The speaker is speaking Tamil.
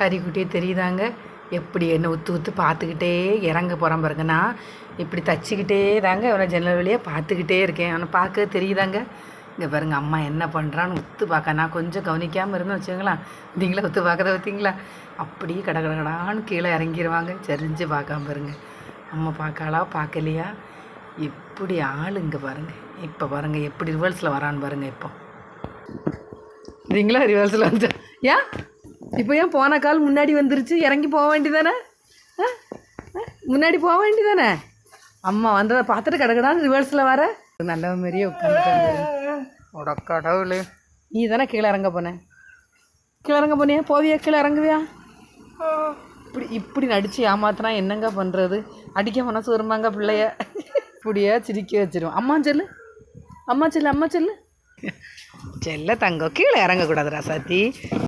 ஹரிக்குட்டியே தெரியுதாங்க எப்படி என்ன உத்து உத்து பார்த்துக்கிட்டே இறங்க போகிறான் பாருங்க. நான் இப்படி தச்சிக்கிட்டே தாங்க அவனை ஜன்னல் வழியாக பார்த்துக்கிட்டே இருக்கேன். அவனை பார்க்க தெரியுதாங்க. இங்கே பாருங்க அம்மா என்ன பண்ணுறான்னு உத்து பார்க்க. நான் கொஞ்சம் கவனிக்காமல் இருந்தேன் வச்சுங்களேன். நீங்களே உத்து பார்க்கறத பார்த்தீங்களா? அப்படியே கடகடகடான்னு கீழே இறங்கிடுவாங்க. சரிஞ்சு பார்க்காம பாருங்க. அம்மா பார்க்காளா பார்க்கலையா? எப்படி ஆள் இங்கே பாருங்கள். இப்போ பாருங்கள் எப்படி ரிவர்ஸில் வரான்னு பாருங்கள். இப்போ நீங்களா ரிவர்ஸில் வந்து ஏன் இப்போ ஏன் போன கால் முன்னாடி வந்துருச்சு? இறங்கி போக வேண்டியதானே? முன்னாடி போக வேண்டியதானே? அம்மா வந்ததை பார்த்துட்டு கடகடான்னு ரிவர்ஸில் வர நல்ல மாதிரியே உட்காந்து கடவுளே. நீ தானே கீழே இறங்க போனேன். கீழே இறங்க போனியா? போவியா? கீழே இறங்குவியா? இப்படி நடித்து ஏமாத்தினா என்னங்க பண்ணுறது? அடிக்க மனசு வருமாங்க பிள்ளைய. இப்படியா சிரிக்க வச்சிருவோம். அம்மா செல்லு, அம்மா செல்லு, அம்மா செல்லு. செல்ல தங்கம் கீழே இறங்கக்கூடாது ராசாத்தி.